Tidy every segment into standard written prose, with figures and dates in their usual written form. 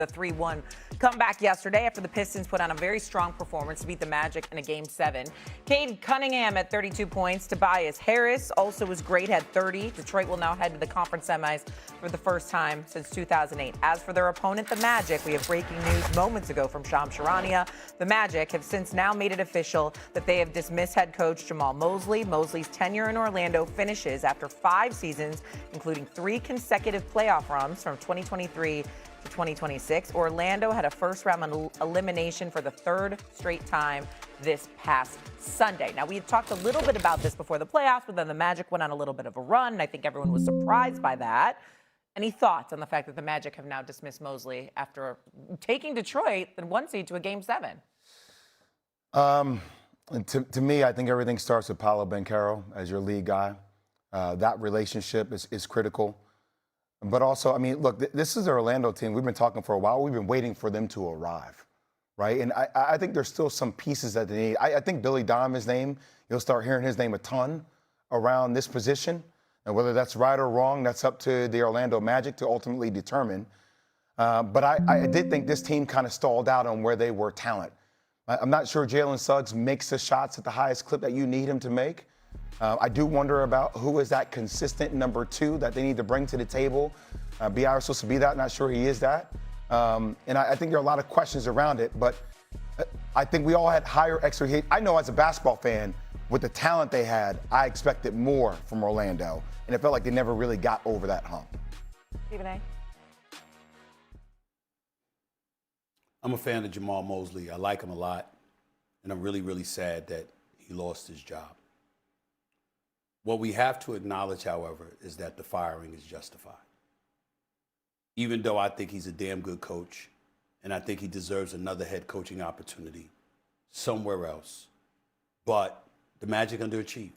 The 3-1 comeback yesterday after the Pistons put on a very strong performance to beat the Magic in a Game 7. Cade Cunningham at 32 points. Tobias Harris also was great, had 30. Detroit will now head to the conference semis for the first time since 2008. As for their opponent, the Magic, we have breaking news moments ago from Shams Charania. The Magic have since now made it official that they have dismissed head coach Jamal Mosley. Mosley's tenure in Orlando finishes after 5 seasons, including 3 consecutive playoff runs from 2023 to 2026. Orlando had a first-round elimination for the 3rd straight time this past Sunday. Now, we had talked a little bit about this before the playoffs, but then the Magic went on a little bit of a run, and I think everyone was surprised by that. Any thoughts on the fact that the Magic have now dismissed Mosley after taking Detroit, the 1 seed, to a Game 7? To me, I think everything starts with Paolo Banchero as your lead guy. That relationship is critical. But also, I mean, look, this is the Orlando team. We've been talking for a while. We've been waiting for them to arrive, right? And I think there's still some pieces that they need. I think Billy Donovan's name, you'll start hearing his name a ton around this position. And whether that's right or wrong, that's up to the Orlando Magic to ultimately determine. But I did think this team kind of stalled out on where they were talent. I'm not sure Jalen Suggs makes the shots at the highest clip that you need him to make. I do wonder about who is that consistent number 2 that they need to bring to the table. B.I. was supposed to be that. Not sure he is that. And I think there are a lot of questions around it. But I think we all had higher expectations. I know as a basketball fan, with the talent they had, I expected more from Orlando. And it felt like they never really got over that hump. Stephen A. I'm a fan of Jamal Mosley. I like him a lot. And I'm really, really sad that he lost his job. What we have to acknowledge, however, is that the firing is justified. Even though I think he's a damn good coach, and I think he deserves another head coaching opportunity somewhere else. But the Magic underachieved.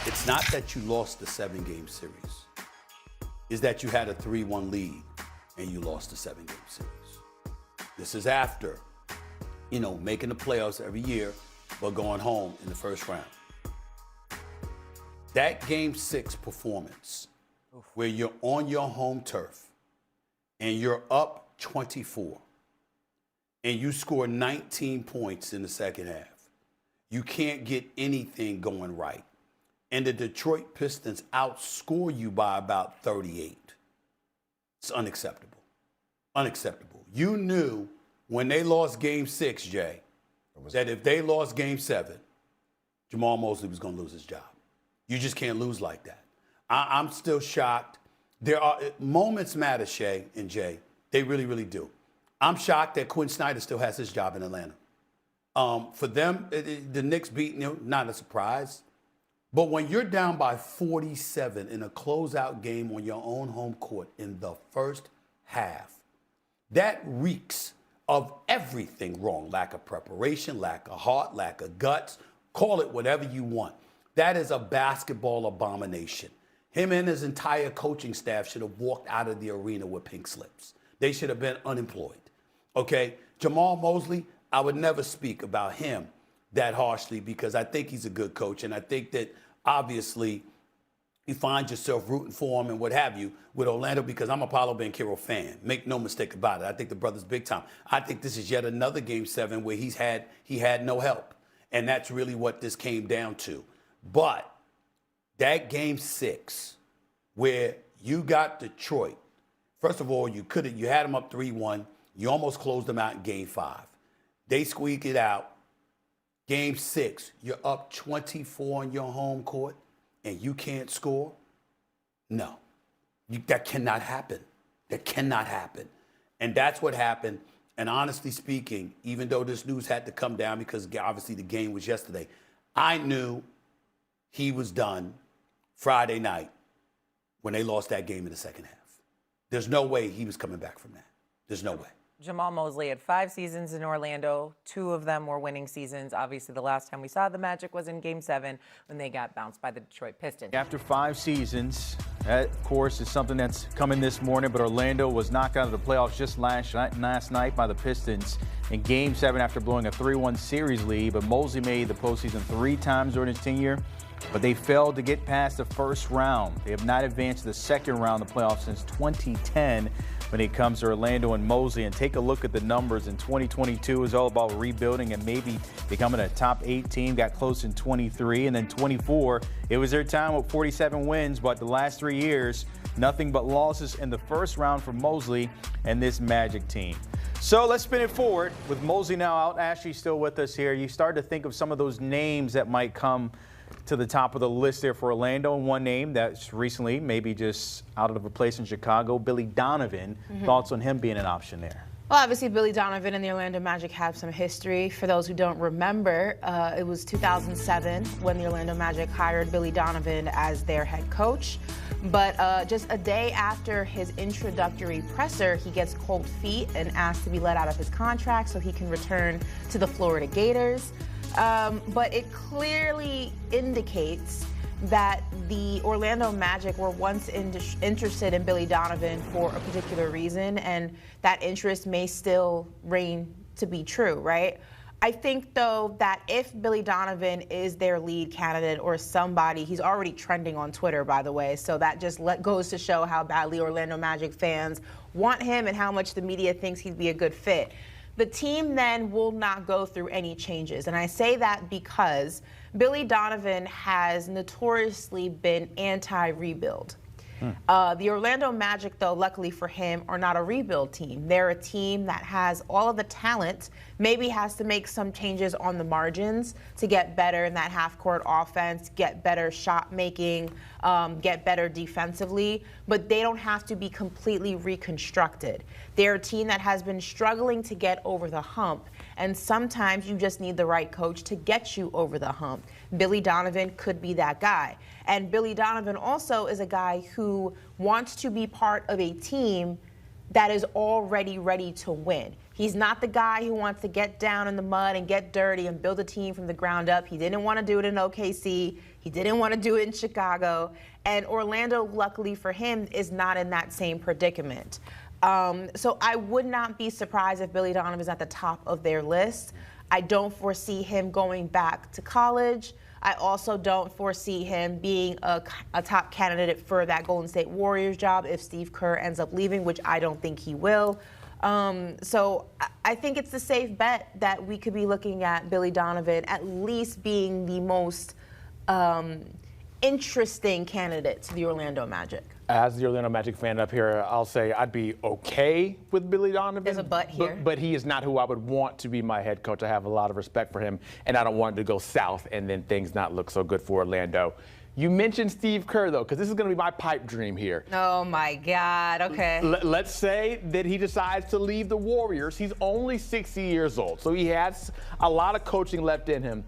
It's not that you lost the 7-game series. It's that you had a 3-1 lead and you lost the 7-game series. This is after, making the playoffs every year, but going home in the first round. That Game 6 performance, where you're on your home turf and you're up 24 and you score 19 points in the second half, you can't get anything going right. And the Detroit Pistons outscore you by about 38. It's unacceptable. Unacceptable. You knew when they lost Game 6, Jay, that if they lost Game 7, Jamal Mosley was going to lose his job. You just can't lose like that. I'm still shocked. There are moments matter, Shay and Jay. They really, really do. I'm shocked that Quinn Snyder still has his job in Atlanta. For them, the Knicks beat, not a surprise. But when you're down by 47 in a closeout game on your own home court in the first half, that reeks of everything wrong. Lack of preparation, lack of heart, lack of guts. Call it whatever you want. That is a basketball abomination. Him and his entire coaching staff should have walked out of the arena with pink slips. They should have been unemployed. Okay? Jamal Mosley, I would never speak about him that harshly because I think he's a good coach. And I think that obviously you find yourself rooting for him and what have you with Orlando because I'm a Paolo Banchero fan. Make no mistake about it. I think the brother's big time. I think this is yet another Game 7 where he had no help. And that's really what this came down to. But that Game 6, where you got Detroit, first of all, you had them up 3-1. You almost closed them out in Game 5. They squeaked it out. Game 6, you're up 24 on your home court, and you can't score? No. That cannot happen. That cannot happen. And that's what happened. And honestly speaking, even though this news had to come down because obviously the game was yesterday, I knew he was done Friday night when they lost that game in the second half. There's no way he was coming back from that. There's no way. Jamal Mosley had 5 seasons in Orlando. 2 of them were winning seasons. Obviously, the last time we saw the Magic was in Game 7 when they got bounced by the Detroit Pistons. After 5 seasons, that, of course, is something that's coming this morning, but Orlando was knocked out of the playoffs just last night by the Pistons in Game 7 after blowing a 3-1 series lead. But Mosley made the postseason 3 times during his tenure, but they failed to get past the first round. They have not advanced to the second round of the playoffs since 2010. when it comes to Orlando and Mosley. And take a look at the numbers. In 2022, it was all about rebuilding and maybe becoming a top 8 team. Got close in 23, and then 24, it was their time with 47 wins. But the last 3 years, nothing but losses in the first round for Mosley and this Magic team. So let's spin it forward with Mosley now out. Ashley's still with us here. You start to think of some of those names that might come to the top of the list there for Orlando, and one name that's recently maybe just out of a place in Chicago, Billy Donovan. Thoughts on him being an option there? Well, obviously, Billy Donovan and the Orlando Magic have some history. For those who don't remember, it was 2007 when the Orlando Magic hired Billy Donovan as their head coach. But just a day after his introductory presser, he gets cold feet and asked to be let out of his contract so he can return to the Florida Gators. But it clearly indicates that the Orlando Magic were once interested in Billy Donovan for a particular reason, and that interest may still reign to be true, right? I think, though, that if Billy Donovan is their lead candidate or somebody, he's already trending on Twitter, by the way, so that just goes to show how badly Orlando Magic fans want him and how much the media thinks he'd be a good fit. The team then will not go through any changes. And I say that because Billy Donovan has notoriously been anti-rebuild. The Orlando Magic, though, luckily for him, are not a rebuild team. They're a team that has all of the talent, maybe has to make some changes on the margins to get better in that half-court offense, get better shot making, get better defensively, but they don't have to be completely reconstructed. They're a team that has been struggling to get over the hump, and sometimes you just need the right coach to get you over the hump. Billy Donovan could be that guy. And Billy Donovan also is a guy who wants to be part of a team that is already ready to win. He's not the guy who wants to get down in the mud and get dirty and build a team from the ground up. He didn't want to do it in OKC. He didn't want to do it in Chicago. And Orlando, luckily for him, is not in that same predicament. So I would not be surprised if Billy Donovan is at the top of their list. I don't foresee him going back to college. I also don't foresee him being a top candidate for that Golden State Warriors job if Steve Kerr ends up leaving, which I don't think he will. So I think it's a safe bet that we could be looking at Billy Donovan at least being the most interesting candidate to the Orlando Magic. As the Orlando Magic fan up here, I'll say I'd be okay with Billy Donovan. There's a but here. But he is not who I would want to be my head coach. I have a lot of respect for him, and I don't want it to go south and then things not look so good for Orlando. You mentioned Steve Kerr, though, because this is going to be my pipe dream here. Oh, my God. Okay. Let's say that he decides to leave the Warriors. He's only 60 years old, so he has a lot of coaching left in him.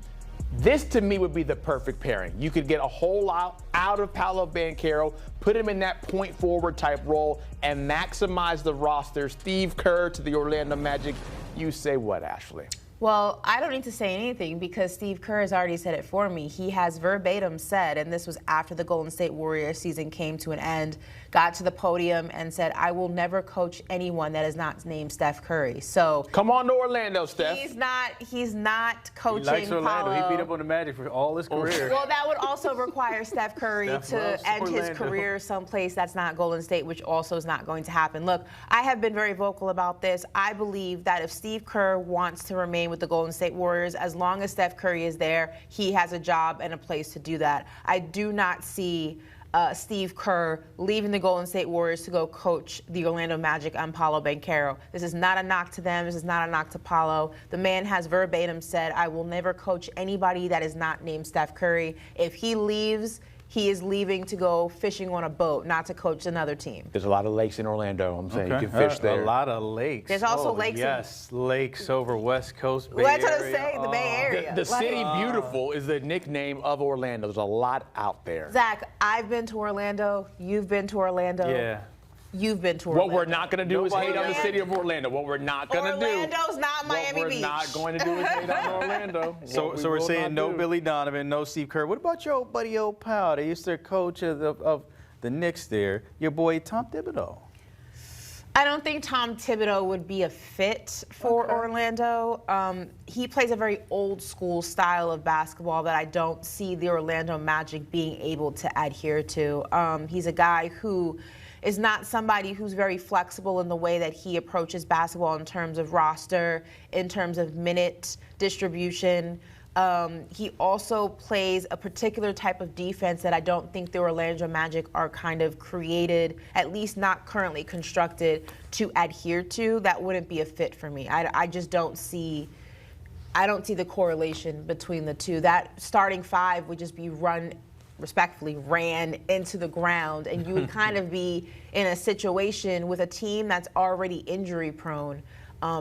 This, to me, would be the perfect pairing. You could get a whole lot out of Paolo Banchero, put him in that point forward type role, and maximize the roster. Steve Kerr to the Orlando Magic. You say what, Ashley? Well, I don't need to say anything because Steve Kerr has already said it for me. He has verbatim said, and this was after the Golden State Warriors season came to an end, got to the podium and said, I will never coach anyone that is not named Steph Curry. So come on to Orlando, Steph. He's not coaching He likes Orlando. Paolo. He beat up on the Magic for all his career. Well, that would also require Steph Curry Steph to loves end his Orlando. career someplace that's not Golden State, which also is not going to happen. Look, I have been very vocal about this. I believe that if Steve Kerr wants to remain with the Golden State Warriors, as long as Steph Curry is there, he has a job and a place to do that. I do not see Steve Kerr leaving the Golden State Warriors to go coach the Orlando Magic and Paolo Banchero. This is not a knock to them. This is not a knock to Paolo. The man has verbatim said, I will never coach anybody that is not named Steph Curry. If he leaves, he is leaving to go fishing on a boat, not to coach another team. There's a lot of lakes in Orlando. I'm saying you can fish there. A lot of lakes. There's also lakes. Yes, lakes over West Coast, Bay That's what I'm Area. saying, the Bay Area. The city beautiful is the nickname of Orlando. There's a lot out there. Zach, I've been to Orlando. You've been to Orlando. Yeah. You've been to Orlando. What we're not going to do is hate on the Orlando- city of Orlando. What we're not going to do. Orlando's not Miami What Beach. we're not going to do is hate on Orlando. So What we're will saying not no do. Billy Donovan, no Steve Kerr. What about your old buddy, old pal? They used to coach of the Knicks there. Your boy Tom Thibodeau. I don't think Tom Thibodeau would be a fit for Orlando. He plays a very old school style of basketball that I don't see the Orlando Magic being able to adhere to. He's a guy who is not somebody who's very flexible in the way that he approaches basketball in terms of roster, in terms of minute distribution. He also plays a particular type of defense that I don't think the Orlando Magic are kind of created, at least not currently constructed, to adhere to. That wouldn't be a fit for me. I just don't see the correlation between the two. That starting five would just be ran into the ground, and you would kind of be in a situation with a team that's already injury prone.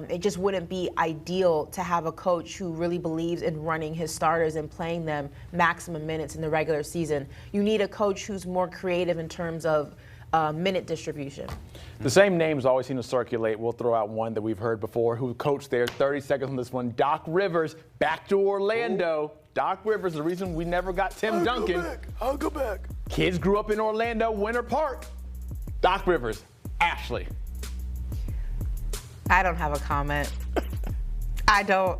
It just wouldn't be ideal to have a coach who really believes in running his starters and playing them maximum minutes in the regular season. You need a coach who's more creative in terms of minute distribution. The same names always seem to circulate. We'll throw out one that we've heard before, who coached there. 30 seconds on this one. Doc Rivers, back to Orlando. Ooh. Doc Rivers, the reason we never got Tim Duncan. I'll go back. Kids grew up in Orlando, Winter Park. Doc Rivers, Ashley. I don't have a comment. I don't.